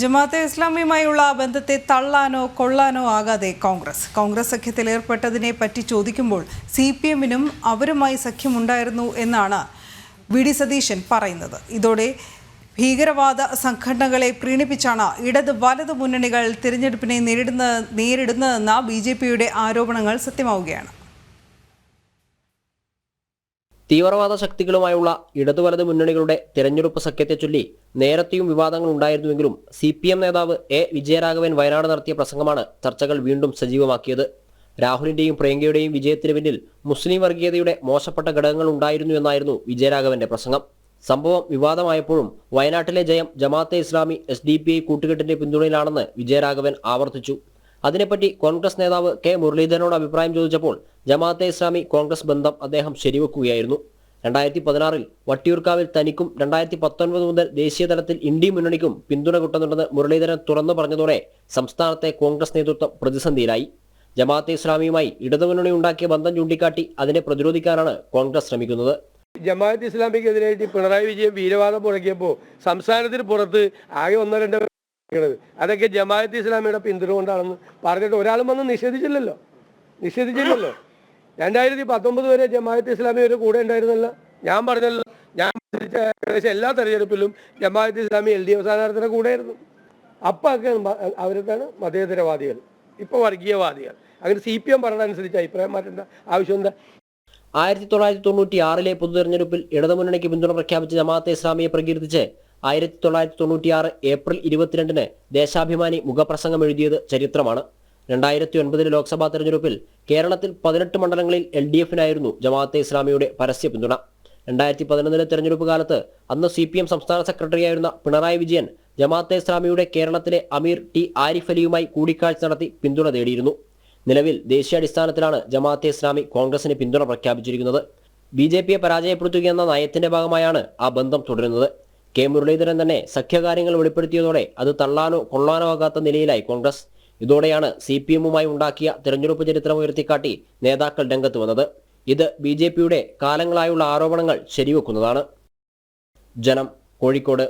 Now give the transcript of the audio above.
ജമാഅത്തെ ഇസ്ലാമിയുമായുള്ള ബന്ധത്തെ തള്ളാനോ കൊള്ളാനോ ആകാതെ കോൺഗ്രസ് സഖ്യത്തിൽ ഏർപ്പെട്ടതിനെ പറ്റി ചോദിക്കുമ്പോൾ CPM-നും അവരുമായി സഖ്യമുണ്ടായിരുന്നു എന്നാണ് വി.ഡി. സതീശൻ പറയുന്നത്. ഇതോടെ ഭീകരവാദ സംഘടനകളെ പ്രീണിപ്പിച്ചാണ് ഇടത് വലത് മുന്നണികൾ തിരഞ്ഞെടുപ്പിനെ നേരിടുന്നതെന്ന BJP-യുടെ ആരോപണങ്ങൾ സത്യമാവുകയാണ്. തീവ്രവാദ ശക്തികളുമായുള്ള ഇടതുവലത് മുന്നണികളുടെ തെരഞ്ഞെടുപ്പ് സഖ്യത്തെ ചൊല്ലി നേരത്തെയും വിവാദങ്ങൾ ഉണ്ടായിരുന്നുവെങ്കിലും CPM നേതാവ് A. വിജയരാഘവൻ വയനാട് നടത്തിയ പ്രസംഗമാണ് ചർച്ചകൾ വീണ്ടും സജീവമാക്കിയത്. രാഹുലിന്റെയും പ്രിയങ്കയുടെയും വിജയത്തിന് പിന്നിൽ മുസ്ലിം വർഗീയതയുടെ മോശപ്പെട്ട ഘടകങ്ങൾ ഉണ്ടായിരുന്നു എന്നായിരുന്നു വിജയരാഘവന്റെ പ്രസംഗം. സംഭവം വിവാദമായപ്പോഴും വയനാട്ടിലെ ജയം ജമാഅത്തെ ഇസ്ലാമി SDPI കൂട്ടുകെട്ടിന്റെ പിന്തുണയിലാണെന്ന് വിജയരാഘവൻ ആവർത്തിച്ചു. അതിനെപ്പറ്റി കോൺഗ്രസ് നേതാവ് K. മുരളീധരനോട് അഭിപ്രായം ചോദിച്ചപ്പോൾ ജമാഅത്തെ ഇസ്ലാമി കോൺഗ്രസ് ബന്ധം അദ്ദേഹം ശരിവെക്കുകയായിരുന്നു. 2016-ൽ വട്ടിയൂർക്കാവിൽ തനിക്കും 2019 മുതൽ ദേശീയ തലത്തിൽ ഇന്ത്യ മുന്നണിക്കും പിന്തുണ കിട്ടുന്നുണ്ടെന്ന് മുരളീധരൻ തുറന്നു പറഞ്ഞതോടെ സംസ്ഥാനത്തെ കോൺഗ്രസ് നേതൃത്വം പ്രതിസന്ധിയിലായി. ജമാഅത്തെ ഇസ്ലാമിയുമായി ഇടതുമുന്നണി ഉണ്ടാക്കിയ ബന്ധം ചൂണ്ടിക്കാട്ടി അതിനെ പ്രതിരോധിക്കാനാണ് കോൺഗ്രസ് ശ്രമിക്കുന്നത്. ജമാഅത്ത് ഇസ്ലാമിക്കെതിരായിട്ട് പിണറായി വിജയൻ വീരവാദം മുഴക്കിയപ്പോൾ സംസ്ഥാനത്തിന് പുറത്ത് ആകെ 1-2 അതൊക്കെ ജമാഅത്ത് ഇസ്ലാമിയുടെ പിന്തുണ കൊണ്ടാണെന്ന് പറഞ്ഞിട്ട് ഒരാളും വന്ന് നിഷേധിച്ചില്ലല്ലോ. 2019 വരെ ജമാഅത്ത് ഇസ്ലാമി ഒരു കൂടെ ഉണ്ടായിരുന്നല്ലോ. ഞാൻ പറഞ്ഞല്ലോ, ഞാൻ ഏകദേശം എല്ലാ തെരഞ്ഞെടുപ്പിലും ജമാഅത്ത് ഇസ്ലാമി LDF സ്ഥാനാർത്ഥിയുടെ കൂടെയായിരുന്നു. അപ്പം ഒക്കെ അവരൊക്കെയാണ് മതേതരവാദികൾ, ഇപ്പോൾ വർഗീയവാദികൾ. അങ്ങനെ CPM പറഞ്ഞതനുസരിച്ച് അഭിപ്രായം മാറ്റേണ്ട ആവശ്യം എന്താ? 1996-ലെ പൊതുതെരഞ്ഞെടുപ്പിൽ ഇടതുമുന്നണിക്ക് പിന്തുണ പ്രഖ്യാപിച്ച ജമാഅത്തെ ഇസ്ലാമിയെ പ്രകീർത്തിച്ച് 1996 ഏപ്രിൽ 22-ന് ദേശാഭിമാനി മുഖപ്രസംഗം എഴുതിയത് ചരിത്രമാണ്. 2009 ലോക്സഭാ തെരഞ്ഞെടുപ്പിൽ കേരളത്തിൽ 18 മണ്ഡലങ്ങളിൽ LDF-നായിരുന്നു ജമാഅത്തെ ഇസ്ലാമിയുടെ പരസ്യ പിന്തുണ. 2011 തെരഞ്ഞെടുപ്പ് കാലത്ത് അന്ന് CPM സംസ്ഥാന സെക്രട്ടറിയായിരുന്ന പിണറായി വിജയൻ ജമാഅത്തെ ഇസ്ലാമിയുടെ കേരളത്തിലെ അമീർ T. ആരിഫ് അലിയുമായി കൂടിക്കാഴ്ച നടത്തി പിന്തുണ തേടിയിരുന്നു. നിലവിൽ ദേശീയാടിസ്ഥാനത്തിലാണ് ജമാഅത്തെ ഇസ്ലാമി കോൺഗ്രസിന് പിന്തുണ പ്രഖ്യാപിച്ചിരിക്കുന്നത്. BJP-യെ പരാജയപ്പെടുത്തുകയെന്ന നയത്തിന്റെ ഭാഗമായാണ് ആ ബന്ധം തുടരുന്നത്. K. മുരളീധരൻ തന്നെ സഖ്യകാര്യങ്ങൾ വെളിപ്പെടുത്തിയതോടെ അത് തള്ളാനോ കൊള്ളാനോ ആകാത്ത നിലയിലായി കോൺഗ്രസ്. ഇതോടെയാണ് CPM-മായി ഉണ്ടാക്കിയ തെരഞ്ഞെടുപ്പ് ചരിത്രം ഉയർത്തിക്കാട്ടി നേതാക്കൾ രംഗത്ത് വന്നത്. ഇത് BJP-യുടെ കാലങ്ങളായുള്ള ആരോപണങ്ങൾ ശരിവെക്കുന്നതാണ്. ജനം, കോഴിക്കോട്.